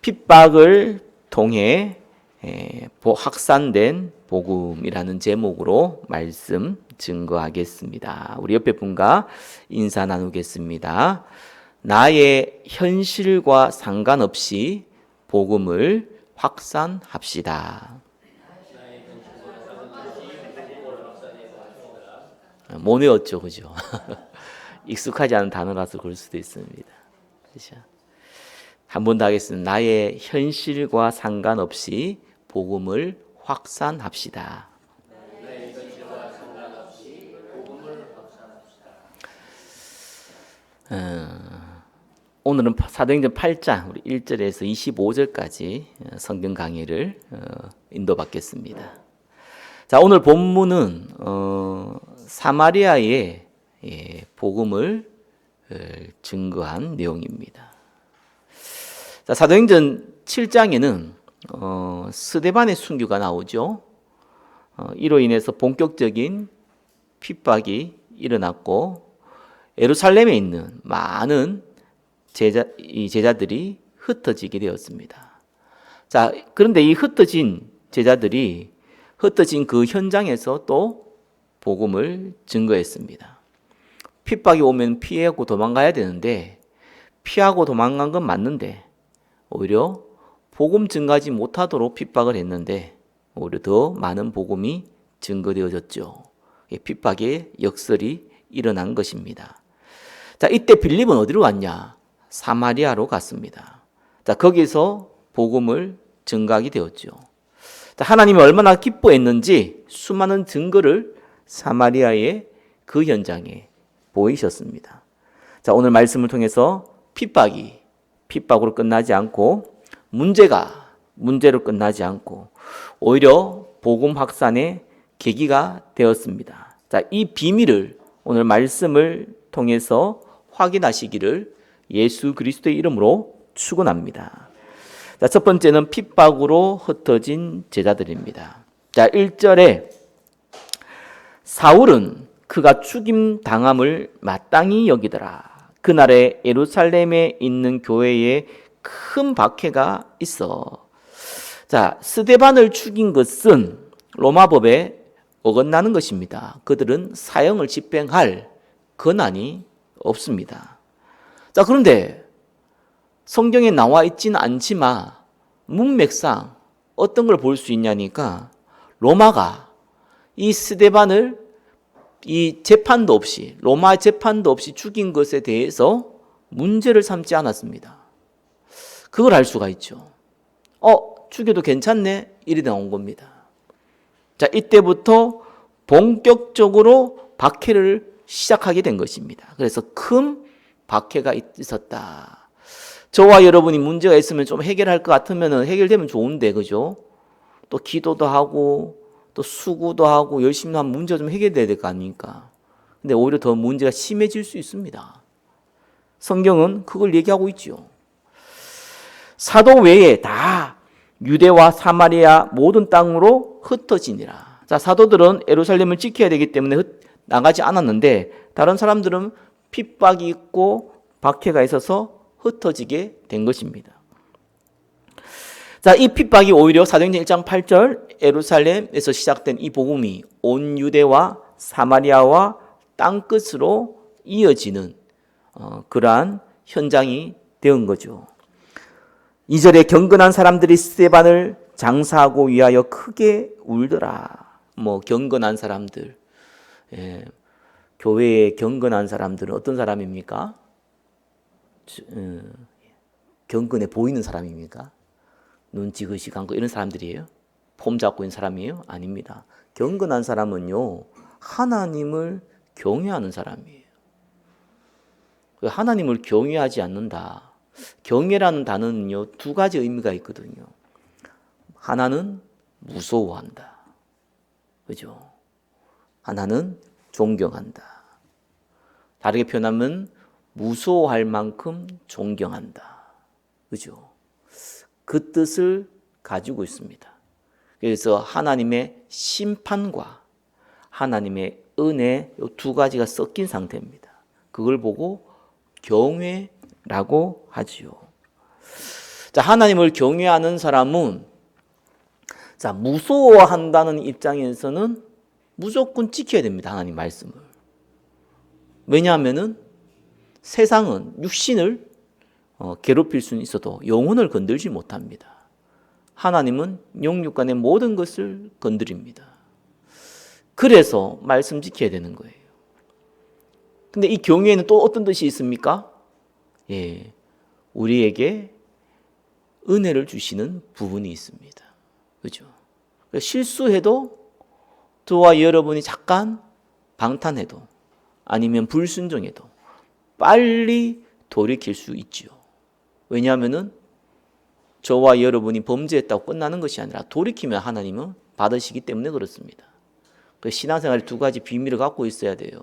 핍박을 통해 확산된 복음이라는 제목으로 말씀 증거하겠습니다. 우리 옆에 분과 인사 나누겠습니다. 나의 현실과 상관없이 복음을 확산합시다. 못 외웠죠, 그죠? 익숙하지 않은 단어라서 그럴 수도 있습니다. 그렇죠? 한 번 더 하겠습니다. 나의 현실과 상관없이 복음을 확산합시다. 오늘은 사도행전 8장 우리 1절에서 25절까지 성경 강의를 인도받겠습니다. 자, 오늘 본문은 사마리아의 복음을 증거한 내용입니다. 자, 사도행전 7장에는 스데반의 순교가 나오죠. 이로 인해서 본격적인 핍박이 일어났고 예루살렘에 있는 많은 제자들이 흩어지게 되었습니다. 자, 그런데 이 흩어진 제자들이 흩어진 그 현장에서 또 복음을 증거했습니다. 핍박이 오면 피하고 도망가야 되는데 피하고 도망간 건 맞는데 오히려 복음 증가하지 못하도록 핍박을 했는데 오히려 더 많은 복음이 증거되어졌죠. 핍박의 역설이 일어난 것입니다. 자, 이때 빌립은 어디로 갔냐? 사마리아로 갔습니다. 자, 거기서 복음을 증가하게 되었죠. 자, 하나님이 얼마나 기뻐했는지 수많은 증거를 사마리아의 그 현장에 보이셨습니다. 자, 오늘 말씀을 통해서 핍박으로 끝나지 않고 문제로 끝나지 않고 오히려 복음 확산의 계기가 되었습니다. 자, 이 비밀을 오늘 말씀을 통해서 확인하시기를 예수 그리스도의 이름으로 축원합니다. 자, 첫 번째는 핍박으로 흩어진 제자들입니다. 자, 1절에 사울은 그가 죽임 당함을 마땅히 여기더라. 그날에 예루살렘에 있는 교회에 큰 박해가 있어. 자, 스데반을 죽인 것은 로마법에 어긋나는 것입니다. 그들은 사형을 집행할 권한이 없습니다. 자, 그런데 성경에 나와 있지는 않지만 문맥상 어떤 걸 볼 수 있냐니까 로마가 이 스데반을 로마 재판도 없이 죽인 것에 대해서 문제를 삼지 않았습니다. 그걸 알 수가 있죠. 죽여도 괜찮네? 이리 나온 겁니다. 자, 이때부터 본격적으로 박해를 시작하게 된 것입니다. 그래서 큰 박해가 있었다. 저와 여러분이 문제가 있으면 좀 해결할 것 같으면 해결되면 좋은데, 그죠? 또 기도도 하고, 또 수고도 하고, 열심히 하면 문제가 좀 해결돼야 될 거 아닙니까? 근데 오히려 더 문제가 심해질 수 있습니다. 성경은 그걸 얘기하고 있죠. 사도 외에 다 유대와 사마리아 모든 땅으로 흩어지니라. 자, 사도들은 예루살렘을 지켜야 되기 때문에 나가지 않았는데 다른 사람들은 핍박이 있고 박해가 있어서 흩어지게 된 것입니다. 자, 이 핍박이 오히려 사도행전 1장 8절 예루살렘에서 시작된 이 복음이 온 유대와 사마리아와 땅끝으로 이어지는 그러한 현장이 되은 거죠. 2절에 경건한 사람들이 스데반을 장사하고 위하여 크게 울더라. 경건한 사람들, 교회에 경건한 사람들은 어떤 사람입니까? 경건해 보이는 사람입니까? 눈치그시 감고 이런 사람들이에요? 폼 잡고 있는 사람이에요? 아닙니다. 경건한 사람은요, 하나님을 경외하는 사람이에요. 하나님을 경외하지 않는다. 경외라는 단어는요, 두 가지 의미가 있거든요. 하나는 무서워한다. 그죠? 하나는 존경한다. 다르게 표현하면 무서워할 만큼 존경한다. 그죠? 그 뜻을 가지고 있습니다. 그래서 하나님의 심판과 하나님의 은혜 이 두 가지가 섞인 상태입니다. 그걸 보고 경외라고 하지요. 자, 하나님을 경외하는 사람은 자, 무서워한다는 입장에서는 무조건 지켜야 됩니다. 하나님 말씀을. 왜냐하면은 세상은 육신을 괴롭힐 수는 있어도 영혼을 건들지 못합니다. 하나님은 영육간의 모든 것을 건드립니다. 그래서 말씀 지켜야 되는 거예요. 근데 이 경외에는 또 어떤 뜻이 있습니까? 예, 우리에게 은혜를 주시는 부분이 있습니다. 그죠? 실수해도 저와 여러분이 잠깐 방탄해도 아니면 불순종해도 빨리 돌이킬 수 있지요. 왜냐하면은 저와 여러분이 범죄했다고 끝나는 것이 아니라 돌이키면 하나님은 받으시기 때문에 그렇습니다. 신앙생활에 두 가지 비밀을 갖고 있어야 돼요.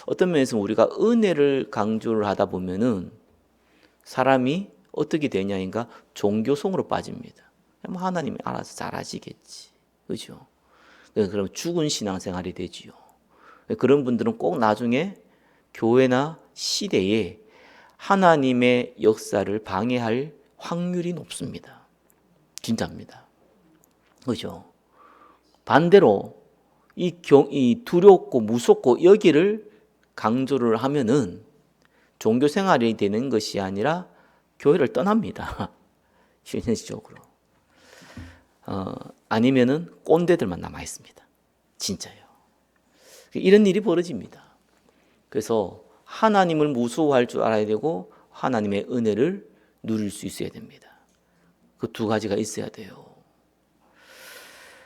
어떤 면에서 우리가 은혜를 강조를 하다 보면은 사람이 어떻게 되냐니까 종교성으로 빠집니다. 하나님이 알아서 잘 하시겠지. 그죠? 그럼 죽은 신앙생활이 되지요. 그런 분들은 꼭 나중에 교회나 시대에 하나님의 역사를 방해할 확률이 높습니다. 진짜입니다. 그죠? 반대로 이 두렵고 무섭고 여기를 강조를 하면은 종교 생활이 되는 것이 아니라 교회를 떠납니다. 현실적으로. 아니면은 꼰대들만 남아 있습니다. 진짜요. 이런 일이 벌어집니다. 그래서 하나님을 무서워할 줄 알아야 되고 하나님의 은혜를 누릴 수 있어야 됩니다. 그 두 가지가 있어야 돼요.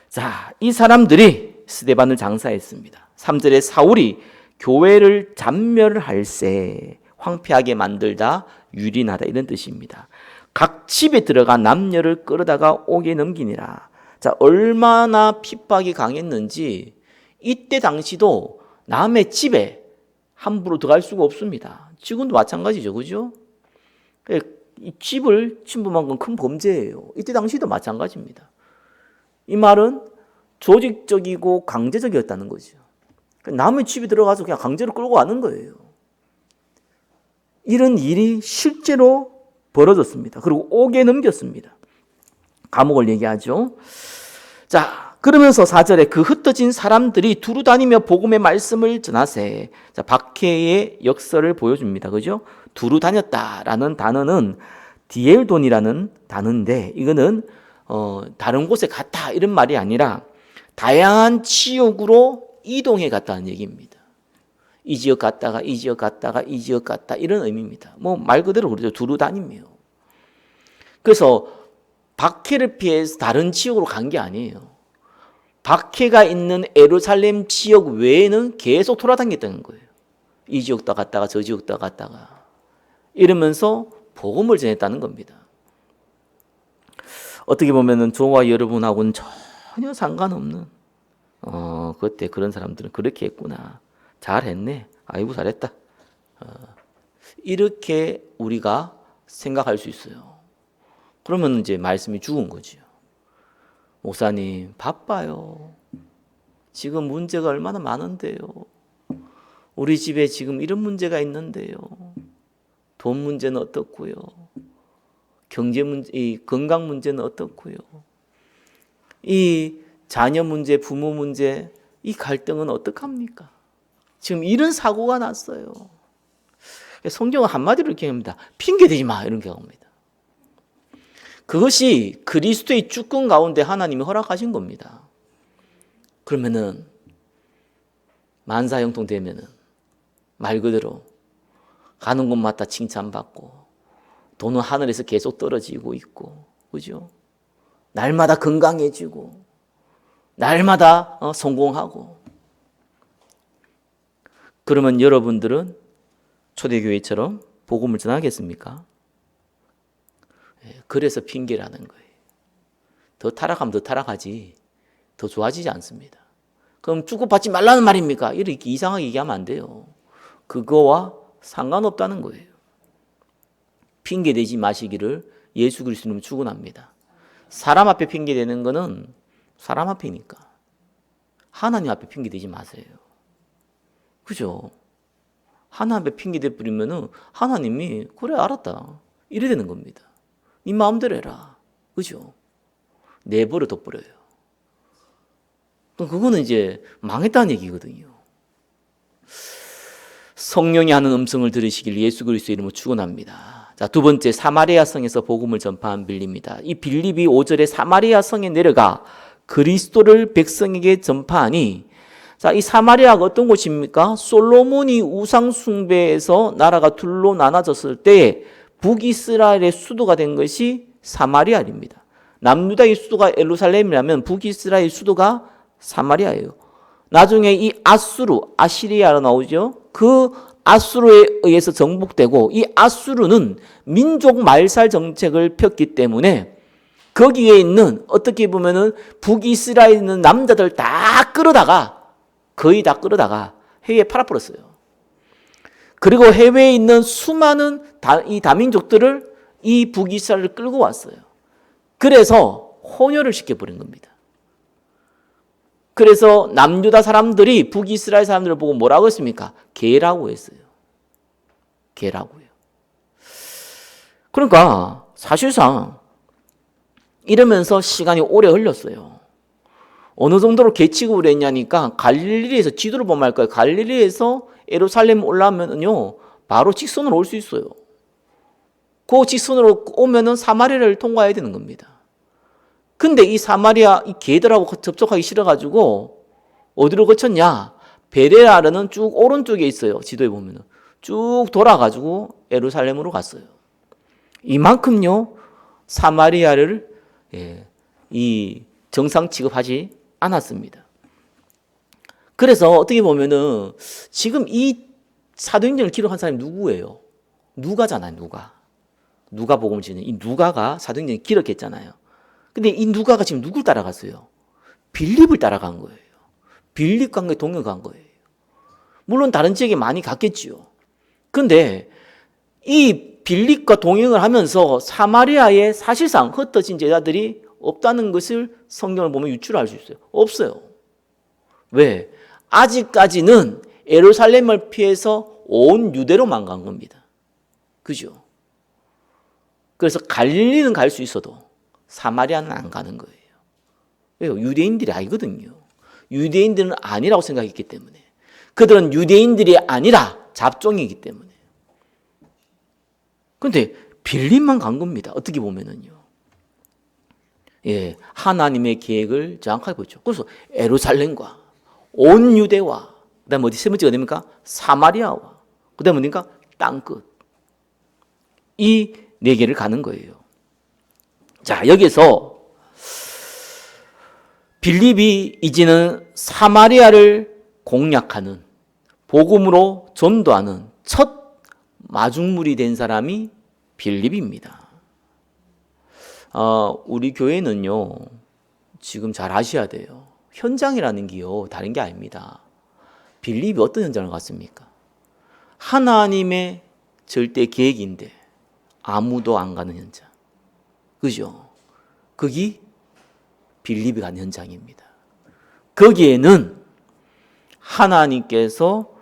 자, 이 사람들이 스데반을 장사했습니다. 3절에 사울이 교회를 잔멸할세 황폐하게 만들다 유린하다 이런 뜻입니다. 각 집에 들어가 남녀를 끌어다가 옥에 넘기니라. 자, 얼마나 핍박이 강했는지 이때 당시도 남의 집에 함부로 들어갈 수가 없습니다. 지금도 마찬가지죠. 그죠? 이 집을 침범한 건 큰 범죄예요. 이때 당시도 마찬가지입니다. 이 말은 조직적이고 강제적이었다는 거죠. 남의 집에 들어가서 그냥 강제로 끌고 가는 거예요. 이런 일이 실제로 벌어졌습니다. 그리고 옥에 넘겼습니다. 감옥을 얘기하죠. 자, 그러면서 4절에 그 흩어진 사람들이 두루 다니며 복음의 말씀을 전하세. 자, 박해의 역설을 보여줍니다. 그죠? 두루 다녔다라는 단어는 디엘돈이라는 단어인데 이거는 다른 곳에 갔다 이런 말이 아니라 다양한 지역으로 이동해 갔다는 얘기입니다. 이 지역 갔다가 이 지역 갔다가 이 지역 갔다 이런 의미입니다. 뭐 말 그대로 그러죠. 두루 다니며. 그래서 박해를 피해서 다른 지역으로 간 게 아니에요. 박해가 있는 예루살렘 지역 외에는 계속 돌아다녔다는 거예요. 이 지역도 갔다가 저 지역도 갔다가 이러면서 복음을 전했다는 겁니다. 어떻게 보면은 저와 여러분하고는 전혀 상관없는 그때 그런 사람들은 그렇게 했구나. 잘했네. 아이고 잘했다. 이렇게 우리가 생각할 수 있어요. 그러면 이제 말씀이 죽은 거죠. 목사님 바빠요. 지금 문제가 얼마나 많은데요. 우리 집에 지금 이런 문제가 있는데요. 돈 문제는 어떻고요. 경제 문제, 이 건강 문제는 어떻고요. 이 자녀 문제, 부모 문제, 이 갈등은 어떡합니까? 지금 이런 사고가 났어요. 성경은 한마디로 이렇게 합니다. 핑계대지 마 이런 경우입니다. 그것이 그리스도의 주권 가운데 하나님이 허락하신 겁니다. 그러면은 만사형통 되면은 말 그대로 가는 곳마다 칭찬받고 돈은 하늘에서 계속 떨어지고 있고 그죠? 날마다 건강해지고 날마다 성공하고 그러면 여러분들은 초대교회처럼 복음을 전하겠습니까? 그래서 핑계라는 거예요. 더 타락하면 더 타락하지 더 좋아지지 않습니다. 그럼 축복받지 말라는 말입니까? 이렇게 이상하게 얘기하면 안 돼요. 그거와 상관없다는 거예요. 핑계대지 마시기를 예수 그리스도는 축원합니다. 사람 앞에 핑계대는 거는 사람 앞이니까 하나님 앞에 핑계대지 마세요. 그죠? 하나님 앞에 핑계대 뿌리면은 하나님이 그래 알았다 이래 되는 겁니다. 네 마음대로 해라. 그죠? 내버려 둬버려요. 그거는 이제 망했다는 얘기거든요. 성령이 하는 음성을 들으시길 예수 그리스도의 이름으로 축원합니다. 자, 두 번째, 사마리아 성에서 복음을 전파한 빌립입니다. 이 빌립이 5절에 사마리아 성에 내려가 그리스도를 백성에게 전파하니, 자, 이 사마리아가 어떤 곳입니까? 솔로몬이 우상 숭배에서 나라가 둘로 나눠졌을 때 북이스라엘의 수도가 된 것이 사마리아입니다. 남유다의 수도가 예루살렘이라면 북이스라엘 수도가 사마리아예요. 나중에 이 아시리아로 나오죠. 그 아수르에 의해서 정복되고, 이 아수르는 민족 말살 정책을 폈기 때문에 거기에 있는, 어떻게 보면은 북이스라엘에 있는 남자들 다 끌어다가, 거의 다 끌어다가 해외에 팔아버렸어요. 그리고 해외에 있는 수많은 이 다민족들을 이 북이스라엘을 끌고 왔어요. 그래서 혼혈을 시켜버린 겁니다. 그래서 남유다 사람들이 북이스라엘 사람들을 보고 뭐라고 했습니까? 개라고 했어요. 개라고요. 그러니까 사실상 이러면서 시간이 오래 흘렀어요. 어느 정도로 개취급을 했냐니까, 갈릴리에서, 지도를 보면 알 거예요. 갈릴리에서 예루살렘 올라오면요, 바로 직선으로 올 수 있어요. 그 직선으로 오면은 사마리아를 통과해야 되는 겁니다. 근데 이 사마리아, 이 개들하고 접촉하기 싫어가지고 어디로 거쳤냐? 베레아르는 쭉 오른쪽에 있어요. 지도에 보면은. 쭉 돌아가지고 예루살렘으로 갔어요. 이만큼요, 사마리아를 이 정상 취급하지 않았습니다. 그래서 어떻게 보면은 지금 이 사도행전을 기록한 사람이 누구예요? 누가잖아요, 누가. 누가복음을 지는 이 누가가 사도행전을 기록했잖아요. 근데 이 누가가 지금 누굴 따라갔어요? 빌립을 따라간 거예요. 빌립과 함께 동행한 거예요. 물론 다른 지역에 많이 갔겠지요. 근데 이 빌립과 동행을 하면서 사마리아에 사실상 흩어진 제자들이 없다는 것을 성경을 보면 유추할 수 있어요. 없어요. 왜? 아직까지는 예루살렘을 피해서 온 유대로만 간 겁니다. 그죠? 그래서 갈릴리는 갈 수 있어도 사마리아는 안 가는 거예요. 왜요? 유대인들이 아니거든요. 유대인들은 아니라고 생각했기 때문에. 그들은 유대인들이 아니라 잡종이기 때문에. 그런데 빌립만 간 겁니다. 어떻게 보면은요. 하나님의 계획을 정확하게 보죠. 그래서 예루살렘과 온 유대와, 그 다음에 어디 세 번째가 됩니까? 사마리아와, 그 다음에 어딘가? 땅끝. 이 네 개를 가는 거예요. 자, 여기서 빌립이 이제는 사마리아를 공략하는, 복음으로 전도하는 첫 마중물이 된 사람이 빌립입니다. 우리 교회는요, 지금 잘 아셔야 돼요. 현장이라는 게요, 다른 게 아닙니다. 빌립이 어떤 현장을 갔습니까? 하나님의 절대 계획인데 아무도 안 가는 현장. 그죠? 거기 빌립이 간 현장입니다. 거기에는 하나님께서,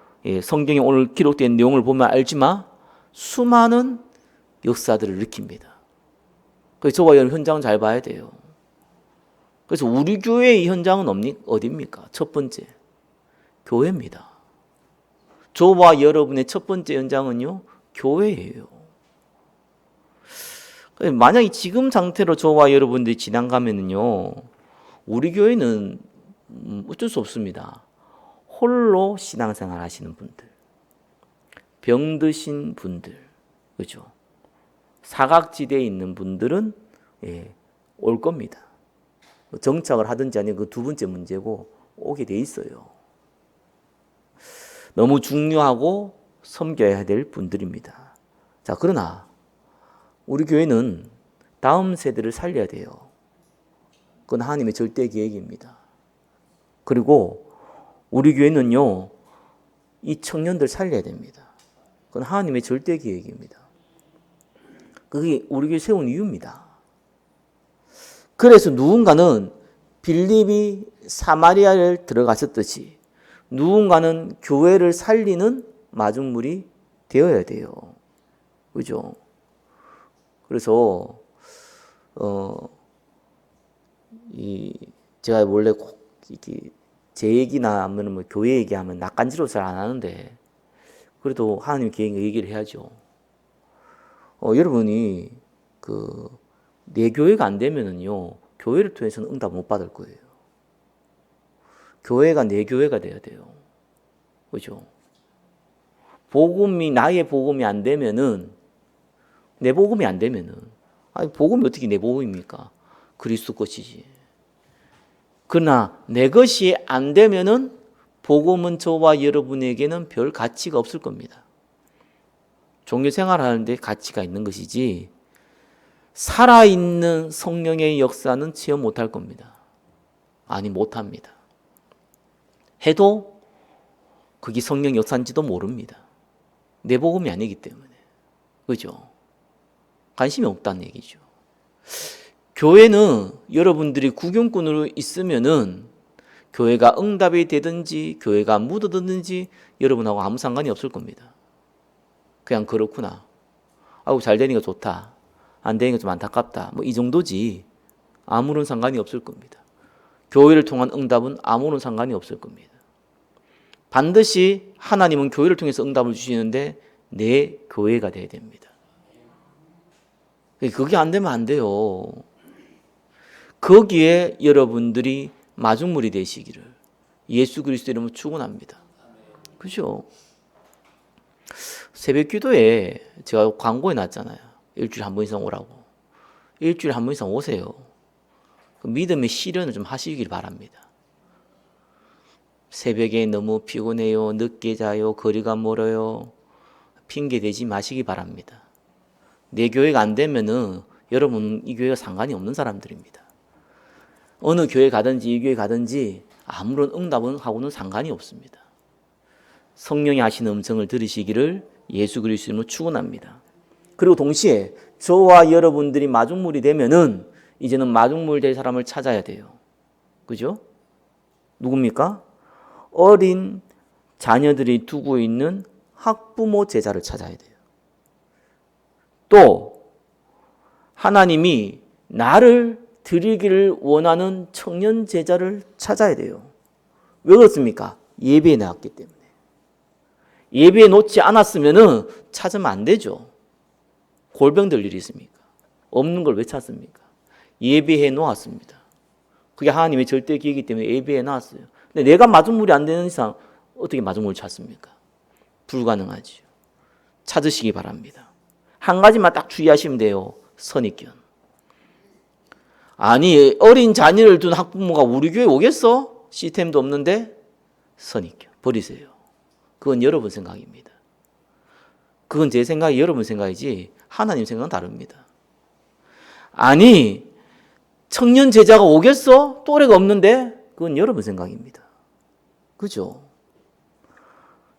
성경에 오늘 기록된 내용을 보면 알지만 수많은 역사들을 일으킵니다. 그래서 저와 여러분 현장 잘 봐야 돼요. 그래서 우리 교회의 현장은 어디입니까? 첫 번째, 교회입니다. 저와 여러분의 첫 번째 현장은요, 교회예요. 만약에 지금 상태로 저와 여러분들이 지나가면은요, 우리 교회는 어쩔 수 없습니다. 홀로 신앙생활 하시는 분들, 병드신 분들, 그죠? 사각지대에 있는 분들은 올 겁니다. 정착을 하든지 아니면 그 두 번째 문제고, 오게 돼 있어요. 너무 중요하고 섬겨야 될 분들입니다. 자, 그러나 우리 교회는 다음 세대를 살려야 돼요. 그건 하나님의 절대 계획입니다. 그리고 우리 교회는요, 이 청년들 살려야 됩니다. 그건 하나님의 절대 계획입니다. 그게 우리 교회 세운 이유입니다. 그래서 누군가는 빌립이 사마리아를 들어갔었듯이 누군가는 교회를 살리는 마중물이 되어야 돼요. 그죠? 그래서 제가 원래 꼭 제 얘기나 하면 뭐 교회 얘기하면 낯간지러워 잘 안 하는데 그래도 하나님 계획 얘기를 해야죠. 여러분이 내 교회가 안 되면은요 교회를 통해서는 응답 못 받을 거예요. 교회가 내 교회가 돼야 돼요. 그죠? 나의 복음이 안 되면은 내 복음이 안 되면은 아니 복음이 어떻게 내 복음입니까? 그리스도 것이지. 그러나 내 것이 안 되면은 복음은 저와 여러분에게는 별 가치가 없을 겁니다. 종교 생활하는데 가치가 있는 것이지 살아있는 성령의 역사는 체험 못할 겁니다. 아니 못합니다. 해도 그게 성령 역사인지도 모릅니다. 내 복음이 아니기 때문에. 그죠? 관심이 없다는 얘기죠. 교회는 여러분들이 구경꾼으로 있으면은 교회가 응답이 되든지 교회가 묻어든지 여러분하고 아무 상관이 없을 겁니다. 그냥 그렇구나. 아우 잘 되니까 좋다. 안 되니까 좀 안타깝다. 뭐 이 정도지. 아무런 상관이 없을 겁니다. 교회를 통한 응답은 아무런 상관이 없을 겁니다. 반드시 하나님은 교회를 통해서 응답을 주시는데 내 교회가 돼야 됩니다. 그게 안 되면 안 돼요. 거기에 여러분들이 마중물이 되시기를 예수 그리스도 이름으로 축원합니다. 그죠? 새벽 기도에 제가 광고해 놨잖아요. 일주일에 한 번 이상 오라고. 일주일에 한 번 이상 오세요. 믿음의 실현을 좀 하시길 바랍니다. 새벽에 너무 피곤해요. 늦게 자요. 거리가 멀어요. 핑계 대지 마시기 바랍니다. 내 교회가 안 되면은 여러분 이 교회가 상관이 없는 사람들입니다. 어느 교회 가든지 이 교회 가든지 아무런 응답은 하고는 상관이 없습니다. 성령이 하시는 음성을 들으시기를 예수 그리스도로 축원합니다. 그리고 동시에 저와 여러분들이 마중물이 되면은 이제는 마중물 될 사람을 찾아야 돼요. 그죠? 누굽니까? 어린 자녀들이 두고 있는 학부모 제자를 찾아야 돼요. 또 하나님이 나를 드리기를 원하는 청년 제자를 찾아야 돼요. 왜 그렇습니까? 예배에 나왔기 때문에. 예배에 놓지 않았으면 찾으면 안 되죠. 골병 들 일이 있습니까? 없는 걸 왜 찾습니까? 예배해 놓았습니다. 그게 하나님의 절대 기회이기 때문에 예배해 놨어요. 근데 내가 마중물이 안 되는 이상 어떻게 마중물을 찾습니까? 불가능하지요. 찾으시기 바랍니다. 한 가지만 딱 주의하시면 돼요. 선입견. 아니 어린 자녀를 둔 학부모가 우리 교회 오겠어? 시스템도 없는데? 선입견. 버리세요. 그건 여러분 생각입니다. 그건 제 생각이 여러분 생각이지 하나님 생각은 다릅니다. 아니 청년 제자가 오겠어? 또래가 없는데? 그건 여러분 생각입니다. 그죠?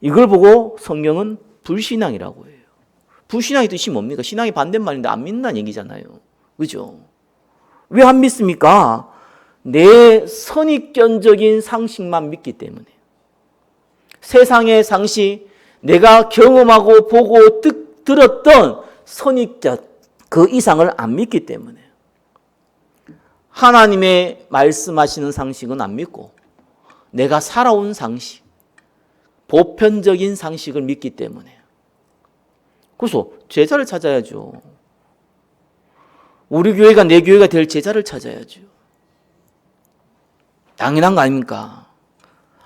이걸 보고 성경은 불신앙이라고 해요. 불신앙의 뜻이 뭡니까? 신앙이 반대말인데 안 믿는다는 얘기잖아요. 그죠? 왜 안 믿습니까? 내 선입견적인 상식만 믿기 때문에. 세상의 상식, 내가 경험하고 보고 들었던 선입견 그 이상을 안 믿기 때문에. 하나님의 말씀하시는 상식은 안 믿고 내가 살아온 상식, 보편적인 상식을 믿기 때문에. 그래서 제자를 찾아야죠. 우리 교회가 내 교회가 될 제자를 찾아야죠. 당연한 거 아닙니까?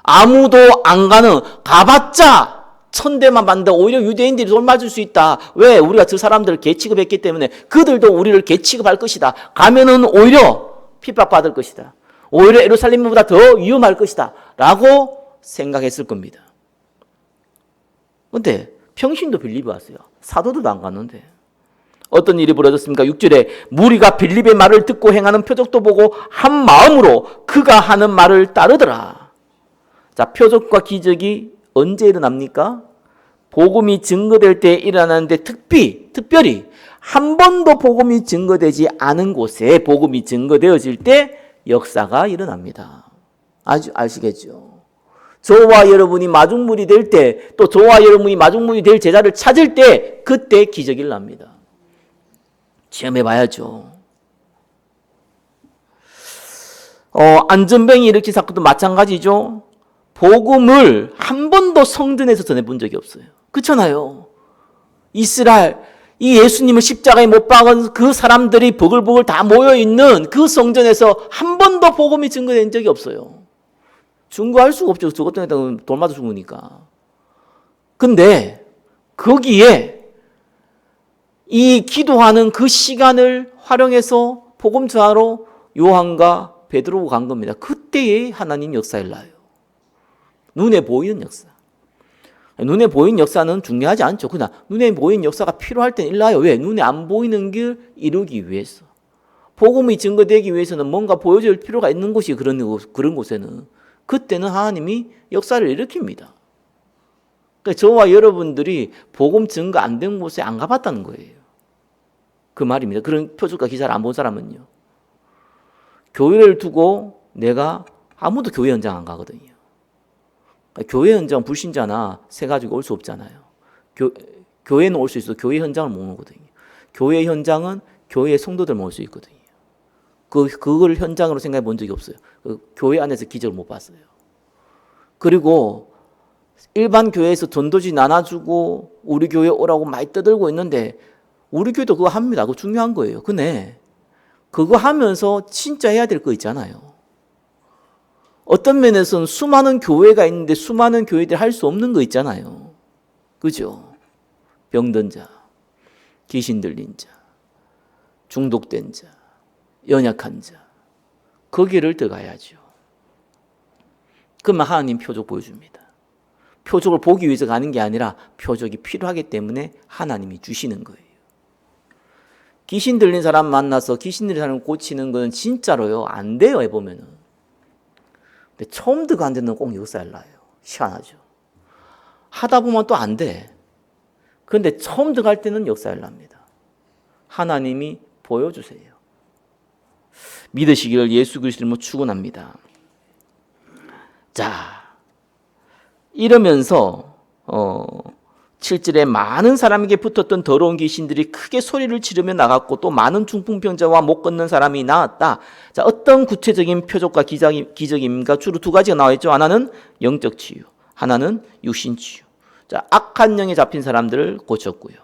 아무도 안 가는, 가봤자 천대만 받는다. 오히려 유대인들이 돌 맞을 수 있다. 왜? 우리가 저 사람들을 개취급했기 때문에 그들도 우리를 개취급할 것이다. 가면은 오히려 핍박받을 것이다. 오히려 예루살렘보다 더 위험할 것이다. 라고 생각했을 겁니다. 근데 평신도 빌립에 왔어요. 사도들도 안 갔는데. 어떤 일이 벌어졌습니까? 6절에 무리가 빌립의 말을 듣고 행하는 표적도 보고 한 마음으로 그가 하는 말을 따르더라. 자, 표적과 기적이 언제 일어납니까? 복음이 증거될 때 일어나는데 특별히 한 번도 복음이 증거되지 않은 곳에 복음이 증거되어질 때 역사가 일어납니다. 아시겠죠? 저와 여러분이 마중물이 될 때, 또 저와 여러분이 마중물이 될 제자를 찾을 때 그때 기적이 일어납니다. 체험해 봐야죠. 안전뱅이 일으킨 사건도 마찬가지죠. 복음을 한 번도 성전에서 전해본 적이 없어요. 그렇잖아요. 이스라엘, 이 예수님을 십자가에 못 박은 그 사람들이 버글버글 다 모여있는 그 성전에서 한 번도 복음이 증거된 적이 없어요. 증거할 수가 없죠. 저것 때문에 돌 맞아 죽으니까. 근데 거기에 이 기도하는 그 시간을 활용해서 복음 전하러 요한과 베드로가 간 겁니다. 그때의 하나님 역사를 나요. 눈에 보이는 역사. 눈에 보이는 역사는 중요하지 않죠. 그냥 눈에 보이는 역사가 필요할 땐 일나요. 왜? 눈에 안 보이는 길 이루기 위해서. 복음이 증거되기 위해서는 뭔가 보여줄 필요가 있는 곳이 그런 곳에는 그때는 하나님이 역사를 일으킵니다. 그러니까 저와 여러분들이 복음 증거 안 된 곳에 안 가봤다는 거예요. 그 말입니다. 그런 표적과 기사를 안 본 사람은요. 교회를 두고 내가 아무도 교회 현장 안 가거든요. 교회 현장 불신자나 새 가지고 올 수 없잖아요. 교회는 올 수 있어도 교회 현장을 못 오거든요. 교회 현장은 교회의 성도들만 올 수 있거든요. 그걸 현장으로 생각해 본 적이 없어요. 교회 안에서 기적을 못 봤어요. 그리고 일반 교회에서 전도지 나눠주고 우리 교회 오라고 많이 떠들고 있는데 우리 교회도 그거 합니다. 그거 중요한 거예요. 근데 그거 하면서 진짜 해야 될 거 있잖아요. 어떤 면에서는 수많은 교회가 있는데 수많은 교회들이 할 수 없는 거 있잖아요. 그죠? 병든 자, 귀신 들린 자, 중독된 자, 연약한 자. 거기를 들어가야죠. 그러면 하나님 표적 보여줍니다. 표적을 보기 위해서 가는 게 아니라 표적이 필요하기 때문에 하나님이 주시는 거예요. 귀신 들린 사람 만나서 귀신 들린 사람 고치는 건 진짜로요. 안 돼요. 해보면은. 근데 처음 들어간 데는 꼭 역사를 나요. 희한하죠. 하다 보면 또 안 돼. 그런데 처음 들어갈 때는 역사를 납니다. 하나님이 보여주세요. 믿으시기를 예수 그리스도로 축원합니다. 자, 이러면서 7절에 많은 사람에게 붙었던 더러운 귀신들이 크게 소리를 지르며 나갔고 또 많은 중풍병자와 못 걷는 사람이 나았다. 자, 어떤 구체적인 표적과 기적입니까? 주로 두 가지가 나와 있죠. 하나는 영적 치유, 하나는 육신 치유. 자, 악한 영에 잡힌 사람들을 고쳤고요.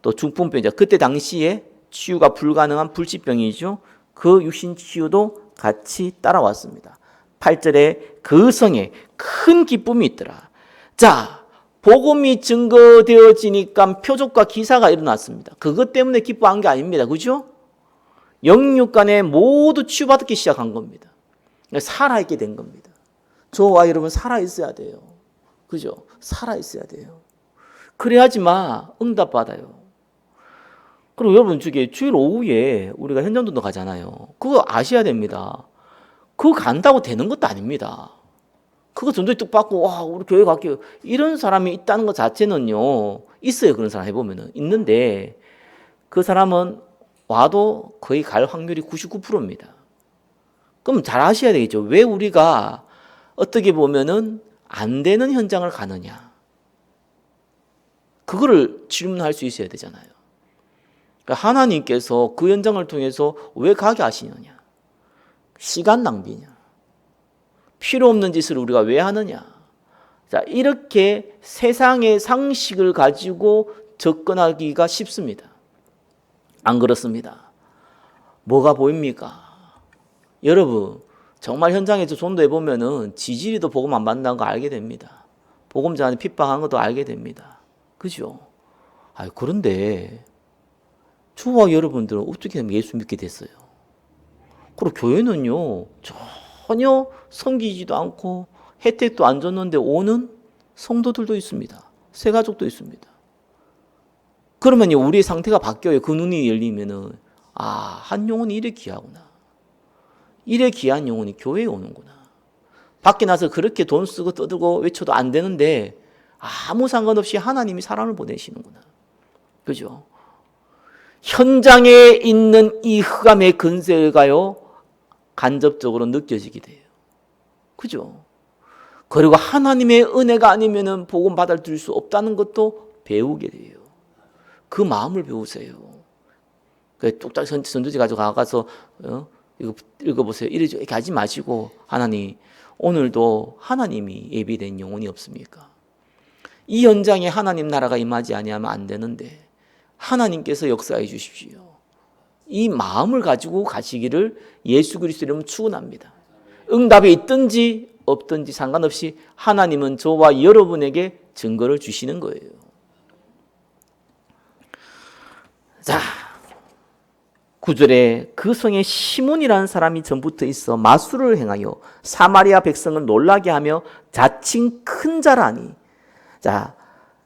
또 중풍병자, 그때 당시에 치유가 불가능한 불치병이죠. 그 육신 치유도 같이 따라왔습니다. 8절에 그 성에 큰 기쁨이 있더라. 자, 복음이 증거되어지니까 표적과 기사가 일어났습니다. 그것 때문에 기뻐한 게 아닙니다. 그죠? 영육간에 모두 치유받기 시작한 겁니다. 살아있게 된 겁니다. 저와 여러분 살아있어야 돼요. 그죠? 살아있어야 돼요. 그래야지만 응답받아요. 그리고 여러분 주일 오후에 우리가 현장전도 가잖아요. 그거 아셔야 됩니다. 그거 간다고 되는 것도 아닙니다. 그거 전도지 뚝 받고 와 우리 교회 갈게요. 이런 사람이 있다는 것 자체는요. 있어요. 그런 사람 해보면은. 있는데 그 사람은 와도 거의 갈 확률이 99%입니다. 그럼 잘 아셔야 되겠죠. 왜 우리가 어떻게 보면은 안 되는 현장을 가느냐. 그거를 질문할 수 있어야 되잖아요. 그러니까 하나님께서 그 현장을 통해서 왜 가게 하시느냐. 시간 낭비냐. 필요 없는 짓을 우리가 왜 하느냐. 자, 이렇게 세상의 상식을 가지고 접근하기가 쉽습니다. 안 그렇습니다. 뭐가 보입니까? 여러분, 정말 현장에서 전도해 보면은 지지리도 복음 안 받는다는 거 알게 됩니다. 복음자한테 핍박한 것도 알게 됩니다. 그죠? 그런데 저와 여러분들은 어떻게 하면 예수 믿게 됐어요? 그리고 교회는요, 전혀 섬기지도 않고 혜택도 안 줬는데 오는 성도들도 있습니다. 새 가족도 있습니다. 그러면 우리의 상태가 바뀌어요. 그 눈이 열리면은 한 영혼이 이래 귀하구나. 이래 귀한 영혼이 교회에 오는구나. 밖에 나서 그렇게 돈 쓰고 떠들고 외쳐도 안 되는데 아무 상관없이 하나님이 사람을 보내시는구나. 그죠? 현장에 있는 이 흑암의 근세가요 간접적으로 느껴지게 돼요. 그죠? 그리고 하나님의 은혜가 아니면은 복음 받아들일 수 없다는 것도 배우게 돼요. 그 마음을 배우세요. 뚝딱 선두지 가지고 가서 이거 읽어보세요. 이렇게 하지 마시고 하나님 오늘도 하나님이 예비된 영혼이 없습니까? 이 현장에 하나님 나라가 임하지 아니하면 안 되는데 하나님께서 역사해 주십시오. 이 마음을 가지고 가시기를 예수 그리스도 이름으로 축원합니다. 응답이 있든지 없든지 상관없이 하나님은 저와 여러분에게 증거를 주시는 거예요. 자, 9절에 그 성에 시몬이라는 사람이 전부터 있어 마술을 행하여 사마리아 백성을 놀라게 하며 자칭 큰 자라니. 자,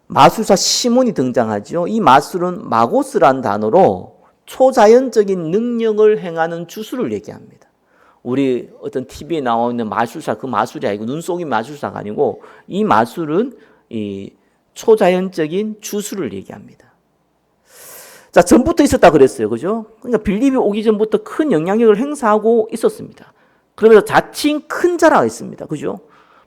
마술사 시몬이 등장하죠. 이 마술은 마고스라는 단어로 초자연적인 능력을 행하는 주술을 얘기합니다. 우리 어떤 TV에 나와 있는 마술사, 그 마술이 아니고 눈속임 마술사가 아니고 이 마술은 이 초자연적인 주술을 얘기합니다. 자, 전부터 있었다 그랬어요. 그죠? 그러니까 빌립이 오기 전부터 큰 영향력을 행사하고 있었습니다. 그러면서 자칭 큰 자라가 있습니다. 그죠?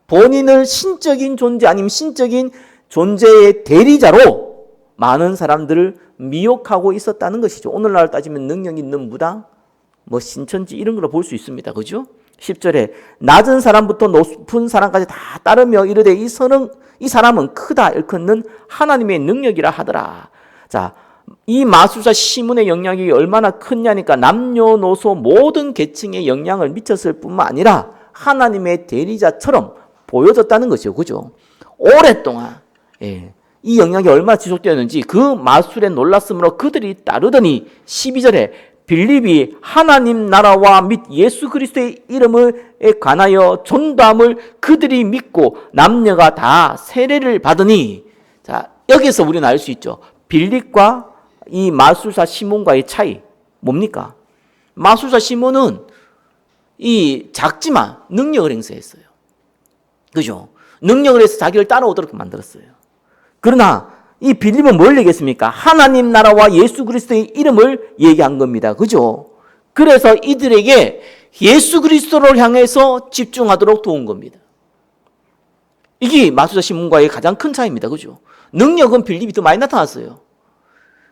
본인을 신적인 존재 아니면 신적인 존재의 대리자로 많은 사람들을 미혹하고 있었다는 것이죠. 오늘날 따지면 능력 있는 무당, 신천지 이런 걸로 볼 수 있습니다. 그죠? 10절에 낮은 사람부터 높은 사람까지 다 따르며 이르되 이 사람은 크다 일컫는 하나님의 능력이라 하더라. 자, 이 마술사 시몬의 영향이 얼마나 크냐니까 남녀노소 모든 계층에 영향을 미쳤을 뿐만 아니라 하나님의 대리자처럼 보여졌다는 것이죠. 그죠? 오랫동안 이 영향이 얼마나 지속되었는지 그 마술에 놀랐으므로 그들이 따르더니 12절에 빌립이 하나님 나라와 및 예수 그리스도의 이름에 관하여 전도함을 그들이 믿고 남녀가 다 세례를 받으니. 자, 여기서 우리는 알 수 있죠. 빌립과 이 마술사 시몬과의 차이 뭡니까? 마술사 시몬은 이 작지만 능력을 행사했어요. 그죠? 능력을 해서 자기를 따라오도록 만들었어요. 그러나 이 빌립은 뭘 얘기했습니까? 하나님 나라와 예수 그리스도의 이름을 얘기한 겁니다. 그죠? 그래서 이들에게 예수 그리스도를 향해서 집중하도록 도운 겁니다. 이게 마술사 시몬과의 가장 큰 차이입니다. 그죠? 능력은 빌립이 더 많이 나타났어요.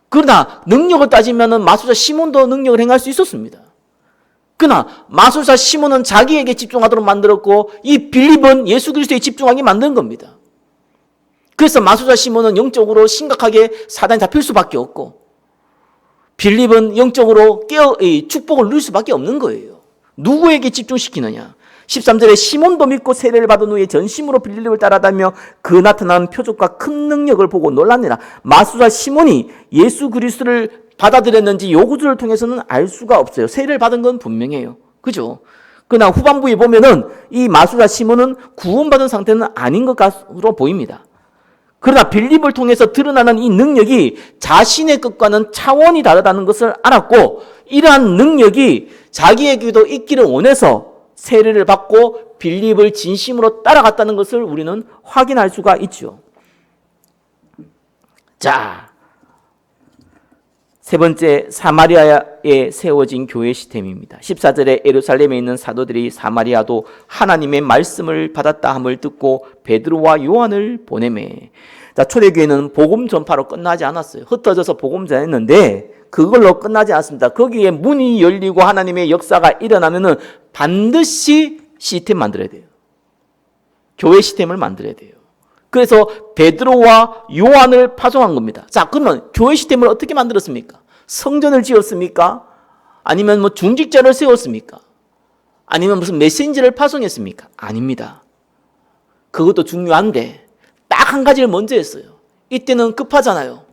그러나 능력을 따지면 마술사 시몬도 능력을 행할 수 있었습니다. 그러나 마술사 시몬은 자기에게 집중하도록 만들었고 이 빌립은 예수 그리스도에 집중하게 만든 겁니다. 그래서 마술사 시몬은 영적으로 심각하게 사단에 잡힐 수밖에 없고 빌립은 영적으로 축복을 누릴 수밖에 없는 거예요. 누구에게 집중시키느냐? 13절에 시몬도 믿고 세례를 받은 후에 전심으로 빌립을 따라다니며 그 나타난 표적과 큰 능력을 보고 놀랐느니라. 마술사 시몬이 예수 그리스도를 받아들였는지 요 구절을 통해서는 알 수가 없어요. 세례를 받은 건 분명해요. 그죠? 그러나 후반부에 보면은 이 마술사 시몬은 구원받은 상태는 아닌 것으로 보입니다. 그러나 빌립을 통해서 드러나는 이 능력이 자신의 것과는 차원이 다르다는 것을 알았고 이러한 능력이 자기에게도 있기를 원해서 세례를 받고 빌립을 진심으로 따라갔다는 것을 우리는 확인할 수가 있죠. 자, 세 번째, 사마리아에 세워진 교회 시스템입니다. 14절에 예루살렘에 있는 사도들이 사마리아도 하나님의 말씀을 받았다 함을 듣고 베드로와 요한을 보내매. 자, 초대교회는 복음 전파로 끝나지 않았어요. 흩어져서 복음 전했는데 그걸로 끝나지 않습니다. 거기에 문이 열리고 하나님의 역사가 일어나면은 반드시 시스템 만들어야 돼요. 교회 시스템을 만들어야 돼요. 그래서 베드로와 요한을 파송한 겁니다. 자, 그러면 교회 시스템을 어떻게 만들었습니까? 성전을 지었습니까? 아니면 중직자를 세웠습니까? 아니면 무슨 메신저를 파송했습니까? 아닙니다. 그것도 중요한데 딱 한 가지를 먼저 했어요. 이때는 급하잖아요.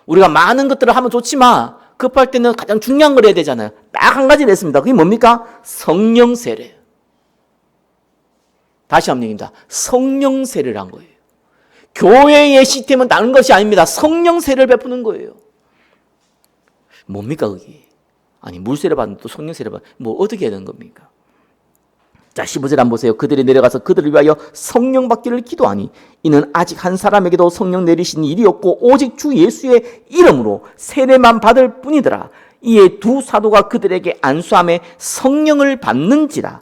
우리가 많은 것들을 하면 좋지만 급할 때는 가장 중요한 걸 해야 되잖아요. 딱 한 가지를 했습니다. 그게 뭡니까? 성령 세례. 다시 한번 얘기합니다. 성령 세례를 한 거예요. 교회의 시스템은 다른 것이 아닙니다. 성령 세례를 베푸는 거예요. 뭡니까 그게? 아니 물 세례 받는 또 성령 세례 받는 어떻게 해야 되는 겁니까? 자, 15절 한번 보세요. 그들이 내려가서 그들을 위하여 성령 받기를 기도하니 이는 아직 한 사람에게도 성령 내리신 일이 없고 오직 주 예수의 이름으로 세례만 받을 뿐이더라. 이에 두 사도가 그들에게 안수함에 성령을 받는지라.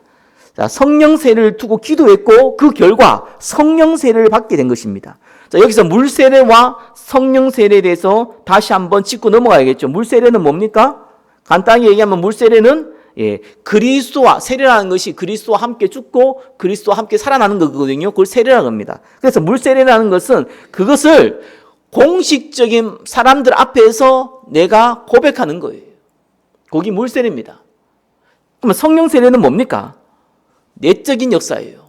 자, 성령 세례를 두고 기도했고 그 결과 성령 세례를 받게 된 것입니다. 자, 여기서 물 세례와 성령 세례에 대해서 다시 한번 짚고 넘어가야겠죠. 물 세례는 뭡니까? 간단히 얘기하면 물 세례는 그리스도와 세례라는 것이 그리스도와 함께 죽고 그리스도와 함께 살아나는 거거든요. 그걸 세례라고 합니다. 그래서 물세례라는 것은 그것을 공식적인 사람들 앞에서 내가 고백하는 거예요. 그게 물세례입니다. 그러면 성령 세례는 뭡니까? 내적인 역사예요.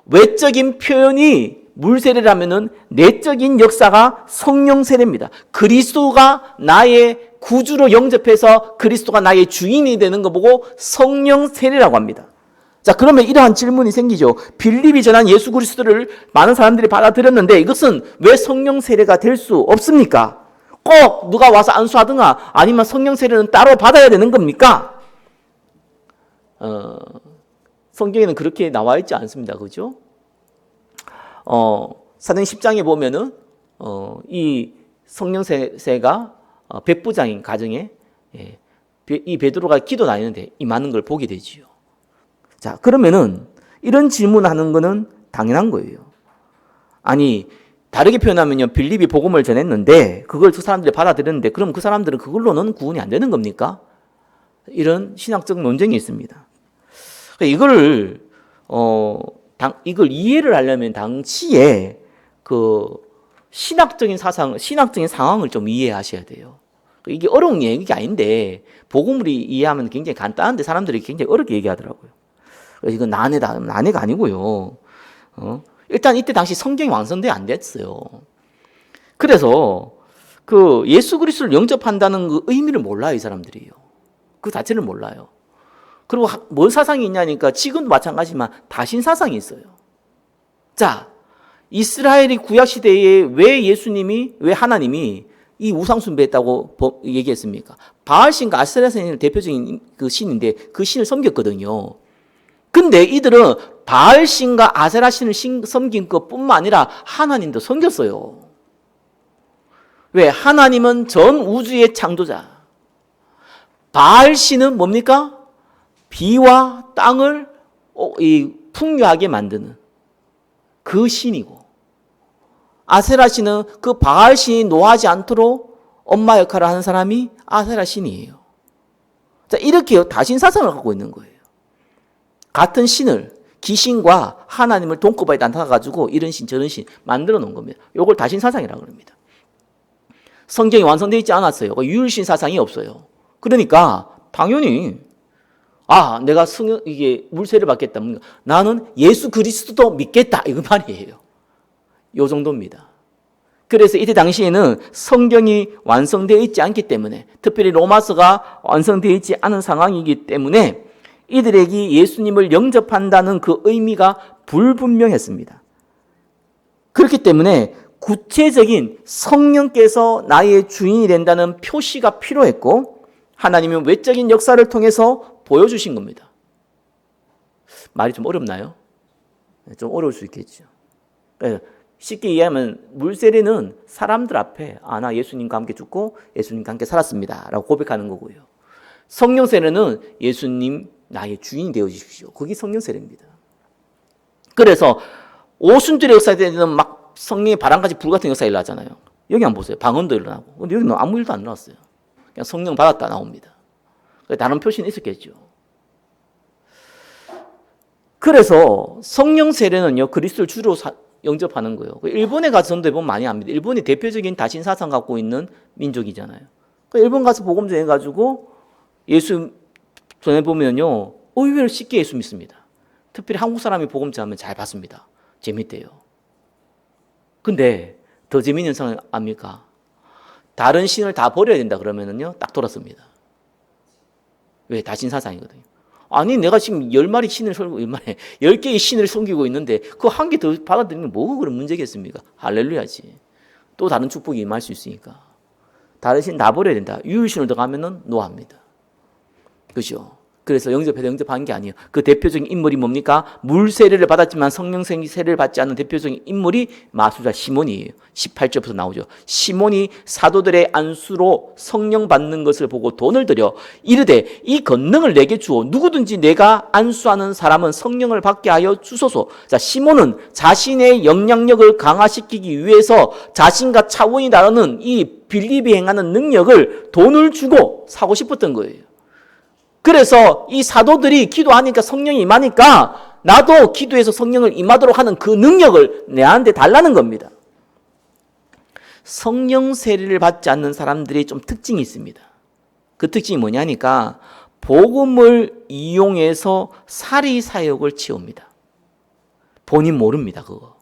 외적인 표현이 물세례라면은 내적인 역사가 성령 세례입니다. 그리스도가 나의 구주로 영접해서 그리스도가 나의 주인이 되는 거 보고 성령 세례라고 합니다. 자, 그러면 이러한 질문이 생기죠. 빌립이 전한 예수 그리스도를 많은 사람들이 받아들였는데 이것은 왜 성령 세례가 될 수 없습니까? 꼭 누가 와서 안수하든가 아니면 성령 세례는 따로 받아야 되는 겁니까? 성경에는 그렇게 나와 있지 않습니다. 그죠? 사도행 10장에 보면은 이 성령 세례가 백부장인 가정에 이 베드로가 기도 다니는데 임하는 걸 보게 되지요. 자, 그러면은 이런 질문하는 거는 당연한 거예요. 아니, 다르게 표현하면요, 빌립이 복음을 전했는데 그걸 그 사람들이 받아들였는데 그럼 그 사람들은 그걸로는 구원이 안 되는 겁니까? 이런 신학적 논쟁이 있습니다. 이걸 이해를 하려면 당시에 그 신학적인 상황을 좀 이해하셔야 돼요. 이게 어려운 얘기가 아닌데 복음을 이해하면 굉장히 간단한데 사람들이 굉장히 어렵게 얘기하더라고요. 그래서 이건 난해가 아니고요. 일단 이때 당시 성경이 완성돼 안 됐어요. 그래서 그 예수 그리스도를 영접한다는 그 의미를 몰라요, 이 사람들이요. 그 자체를 몰라요. 그리고 뭔 사상이 있냐니까 지금도 마찬가지지만 다신 사상이 있어요. 자, 이스라엘이 구약 시대에 왜 하나님이 이 우상 숭배했다고 얘기했습니까? 바알신과 아세라 신이 대표적인 그 신인데 그 신을 섬겼거든요. 근데 이들은 바알신과 아세라 신을 섬긴 것뿐만 아니라 하나님도 섬겼어요. 왜? 하나님은 전 우주의 창조자. 바알신은 뭡니까? 비와 땅을 풍요하게 만드는 그 신이고, 아세라 신은 그 바알 신이 노하지 않도록 엄마 역할을 하는 사람이 아세라 신이에요. 자, 이렇게 다신 사상을 갖고 있는 거예요. 같은 신을, 귀신과 하나님을 돈코바에 나타나가지고 이런 신 저런 신 만들어 놓은 겁니다. 이걸 다신 사상이라고 합니다. 성경이 완성되어 있지 않았어요. 유일신 사상이 없어요. 그러니까 당연히 내가 이게 물세를 받겠다. 나는 예수 그리스도도 믿겠다. 이거 말이에요. 요 정도입니다. 그래서 이때 당시에는 성경이 완성되어 있지 않기 때문에, 특별히 로마서가 완성되어 있지 않은 상황이기 때문에 이들에게 예수님을 영접한다는 그 의미가 불분명했습니다. 그렇기 때문에 구체적인 성령께서 나의 주인이 된다는 표시가 필요했고, 하나님은 외적인 역사를 통해서 보여주신 겁니다. 말이 좀 어렵나요? 좀 어려울 수 있겠죠. 쉽게 이해하면 물세례는 사람들 앞에 나 예수님과 함께 죽고 예수님과 함께 살았습니다 라고 고백하는 거고요. 성령 세례는 예수님 나의 주인이 되어주십시오. 그게 성령 세례입니다. 그래서 오순절의 역사 때는 막 성령의 바람같이 불 같은 역사가 일어나잖아요. 여기 한번 보세요. 방언도 일어나고. 근데 여기는 아무 일도 안 일어났어요. 그냥 성령 받았다 나옵니다. 다른 표시는 있었겠죠. 그래서 성령 세례는요, 그리스도를 주로 영접하는 거예요. 일본에 가서 전도해보면 많이 압니다. 일본이 대표적인 다신 사상 갖고 있는 민족이잖아요. 일본 가서 복음 전해가지고 예수 전해보면요, 의외로 쉽게 예수 믿습니다. 특별히 한국 사람이 복음 전하면 잘 받습니다. 재밌대요. 근데 더 재밌는 상황 압니까? 다른 신을 다 버려야 된다 그러면은요, 딱 돌았습니다. 왜? 다신 사상이거든요. 아니, 내가 지금 10마리 신을 섬기고, 10개의 신을 섬기고 있는데, 그 한 개 더 받아들이는 게 뭐가 그런 문제겠습니까? 할렐루야지. 또 다른 축복이 임할 수 있으니까. 다른 신 다 버려야 된다. 유일신을 더 가면은 노합니다. 그죠? 그래서 영접한 게 아니에요. 그 대표적인 인물이 뭡니까? 물세례를 받았지만 성령 세례를 받지 않는 대표적인 인물이 마수자 시몬이에요. 18절부터 나오죠. 시몬이 사도들의 안수로 성령 받는 것을 보고 돈을 들여 이르되 이 권능을 내게 주어 누구든지 내가 안수하는 사람은 성령을 받게 하여 주소서. 자, 시몬은 자신의 영향력을 강화시키기 위해서 자신과 차원이 다르는 이 빌립이 행하는 능력을 돈을 주고 사고 싶었던 거예요. 그래서 이 사도들이 기도하니까 성령이 임하니까 나도 기도해서 성령을 임하도록 하는 그 능력을 내한테 달라는 겁니다. 성령 세례를 받지 않는 사람들이 좀 특징이 있습니다. 그 특징이 뭐냐니까 복음을 이용해서 사리 사욕을 채웁니다. 본인 모릅니다. 그거.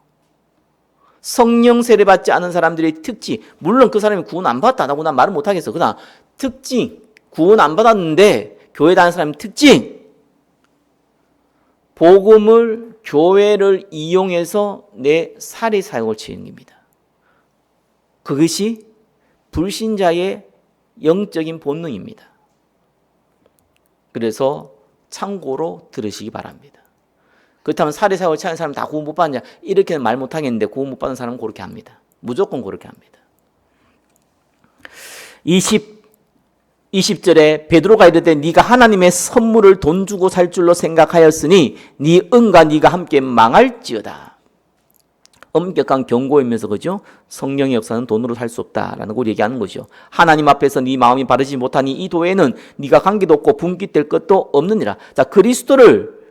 성령 세례 받지 않은 사람들의 특징, 물론 그 사람이 구원 안 받았다고 난 말을 못하겠어. 그러나 특징, 구원 안 받았는데 교회 다니는 사람의 특징, 복음을, 교회를 이용해서 내 사리 사욕을 채우는 겁니다. 그것이 불신자의 영적인 본능입니다. 그래서 참고로 들으시기 바랍니다. 그렇다면 사리 사욕을 채우는 사람 다 구원 못 받느냐? 이렇게는 말 못하겠는데 구원 못 받는 사람은 그렇게 합니다. 무조건 그렇게 합니다. 20절에 베드로가 이르되 네가 하나님의 선물을 돈 주고 살 줄로 생각하였으니 네 은과 네가 함께 망할지어다. 엄격한 경고이면서 그죠? 성령의 역사는 돈으로 살 수 없다라는 걸 얘기하는 거죠. 하나님 앞에서 네 마음이 바르지 못하니 이 도에는 네가 관계도 없고 분깃될 것도 없느니라. 자, 그리스도를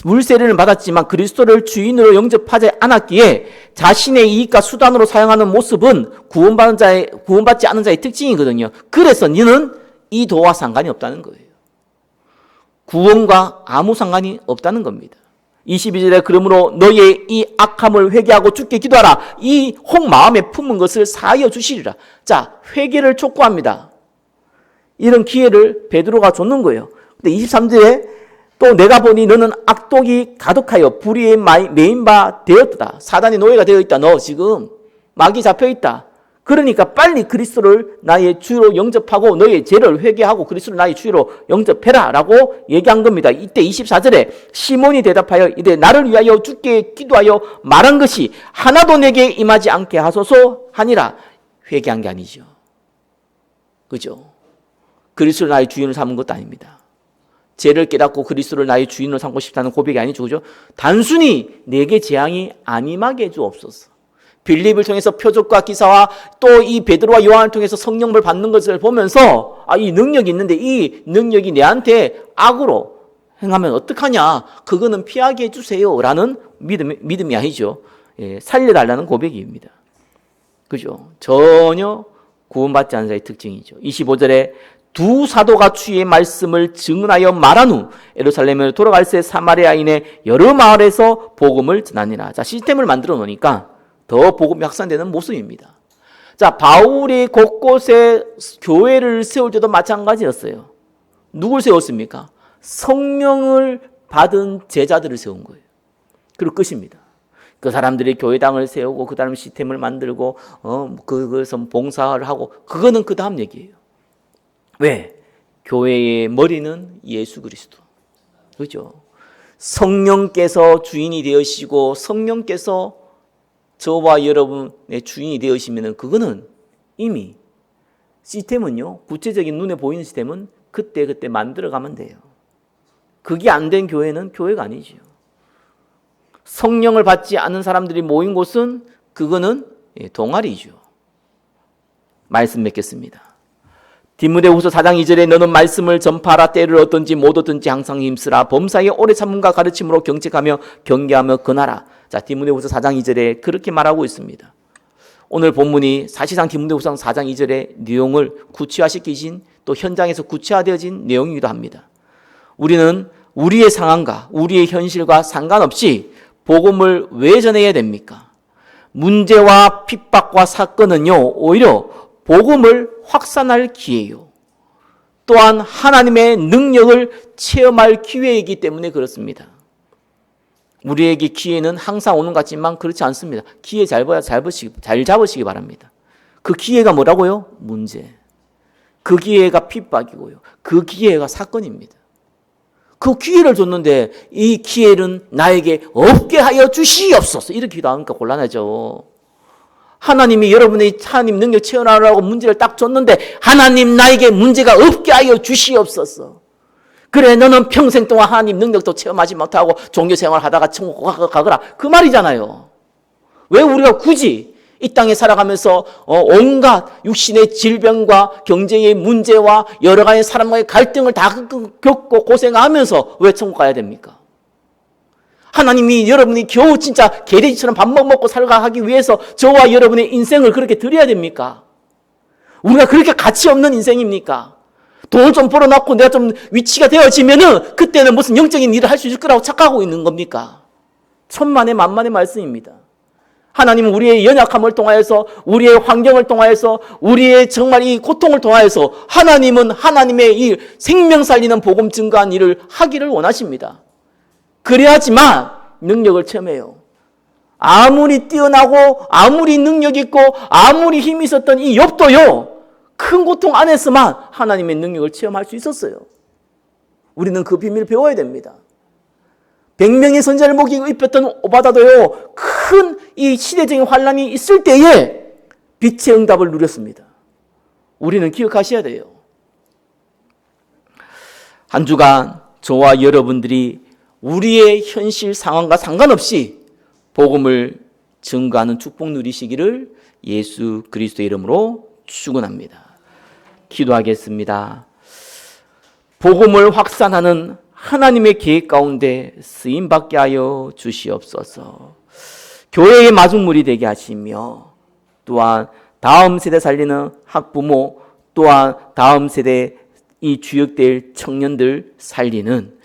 물세례를 받았지만 그리스도를 주인으로 영접하지 않았기에 자신의 이익과 수단으로 사용하는 모습은 구원받지 않은 자의 특징이거든요. 그래서 너는 이 도와 상관이 없다는 거예요. 구원과 아무 상관이 없다는 겁니다. 22절에 그러므로 너의 이 악함을 회개하고 주께 기도하라. 이 혹 마음에 품은 것을 사하여 주시리라. 자, 회개를 촉구합니다. 이런 기회를 베드로가 줬는 거예요. 근데 23절에 또 내가 보니 너는 악독이 가득하여 불의의 메인바 되었다. 사단의 노예가 되어 있다. 너 지금 막이 잡혀 있다. 그러니까 빨리 그리스도를 나의 주로 영접하고 너의 죄를 회개하고 그리스도를 나의 주로 영접해라 라고 얘기한 겁니다. 이때 24절에 시몬이 대답하여 이래 나를 위하여 주께 기도하여 말한 것이 하나도 내게 임하지 않게 하소서 하니라. 회개한 게 아니죠. 그죠? 그리스도를 나의 주인을 삼은 것도 아닙니다. 죄를 깨닫고 그리스도를 나의 주인으로 삼고 싶다는 고백이 아니죠. 그죠? 단순히 내게 재앙이 안 임하게 해 주옵소서. 빌립을 통해서 표적과 기사와 또 이 베드로와 요한을 통해서 성령을 받는 것을 보면서 이 능력이 있는데 이 능력이 내한테 악으로 행하면 어떡하냐. 그거는 피하게 해주세요 라는 믿음이 아니죠. 예, 살려달라는 고백입니다. 그죠? 전혀 구원받지 않은 자의 특징이죠. 25절에 두 사도가 주의 말씀을 증언하여 말한 후 예루살렘으로 돌아갈새 사마리아인의 여러 마을에서 복음을 전하니라. 자, 시스템을 만들어 놓으니까 더 복음이 확산되는 모습입니다. 자, 바울이 곳곳에 교회를 세울 때도 마찬가지였어요. 누굴 세웠습니까? 성령을 받은 제자들을 세운 거예요. 그리고 끝입니다. 그 사람들이 교회당을 세우고 그 다음 시스템을 만들고 그것은 봉사를 하고 그거는 그 다음 얘기예요. 왜? 교회의 머리는 예수 그리스도. 그렇죠? 성령께서 주인이 되시고 성령께서 저와 여러분의 주인이 되시면 그거는 이미 시스템은요. 구체적인 눈에 보이는 시스템은 그때 만들어가면 돼요. 그게 안 된 교회는 교회가 아니죠. 성령을 받지 않은 사람들이 모인 곳은 그거는 동아리죠. 말씀 맺겠습니다. 디모데후서 4장 2절에 너는 말씀을 전파하라. 때를 얻든지 못 얻든지 항상 힘쓰라. 범사에 오래 참음과 가르침으로 경책하며 경계하며 권하라. 자, 디모데후서 4장 2절에 그렇게 말하고 있습니다. 오늘 본문이 사실상 디모데후서 4장 2절의 내용을 구체화시키신 또 현장에서 구체화되어진 내용이기도 합니다. 우리는 우리의 상황과 우리의 현실과 상관없이 복음을 왜 전해야 됩니까? 문제와 핍박과 사건은요, 오히려 복음을 확산할 기회예요. 또한 하나님의 능력을 체험할 기회이기 때문에 그렇습니다. 우리에게 기회는 항상 오는 것 같지만 그렇지 않습니다. 기회 잘 잡으시기 바랍니다. 그 기회가 뭐라고요? 문제. 그 기회가 핍박이고요. 그 기회가 사건입니다. 그 기회를 줬는데 이 기회는 나에게 없게 하여 주시옵소서. 이렇게 기도하니까 곤란하죠. 하나님이 여러분의 하나님 능력 체험하라고 문제를 딱 줬는데 하나님 나에게 문제가 없게 하여 주시옵소서. 그래 너는 평생 동안 하나님 능력도 체험하지 못하고 종교생활 하다가 천국 가거라. 그 말이잖아요. 왜 우리가 굳이 이 땅에 살아가면서 온갖 육신의 질병과 경제의 문제와 여러 가지 사람과의 갈등을 다 겪고 고생하면서 왜 천국 가야 됩니까? 하나님이 여러분이 겨우 진짜 개돼지처럼 밥 먹고 살아가기 위해서 저와 여러분의 인생을 그렇게 드려야 됩니까? 우리가 그렇게 가치 없는 인생입니까? 돈을 좀 벌어놓고 내가 좀 위치가 되어지면은 그때는 무슨 영적인 일을 할 수 있을 거라고 착각하고 있는 겁니까? 천만의 만만의 말씀입니다. 하나님은 우리의 연약함을 통하여서, 우리의 환경을 통하여서, 우리의 정말 이 고통을 통하여서 하나님은 하나님의 이 생명 살리는 복음 증거한 일을 하기를 원하십니다. 그래야지만 능력을 체험해요. 아무리 뛰어나고 아무리 능력 있고 아무리 힘이 있었던 이 욥도요, 큰 고통 안에서만 하나님의 능력을 체험할 수 있었어요. 우리는 그 비밀을 배워야 됩니다. 100명의 선지자를 목에 입혔던 오바다도요, 큰 이 시대적인 환란이 있을 때에 빛의 응답을 누렸습니다. 우리는 기억하셔야 돼요. 한 주간 저와 여러분들이 우리의 현실 상황과 상관없이 복음을 증거하는 축복 누리시기를 예수 그리스도의 이름으로 축원합니다. 기도하겠습니다. 복음을 확산하는 하나님의 계획 가운데 쓰임받게 하여 주시옵소서. 교회의 마중물이 되게 하시며, 또한 다음 세대 살리는 학부모, 또한 다음 세대 이 주역될 청년들 살리는,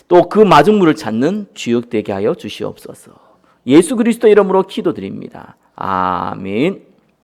또 그 마중물을 찾는 주역되게 하여 주시옵소서. 예수 그리스도 이름으로 기도드립니다. 아멘.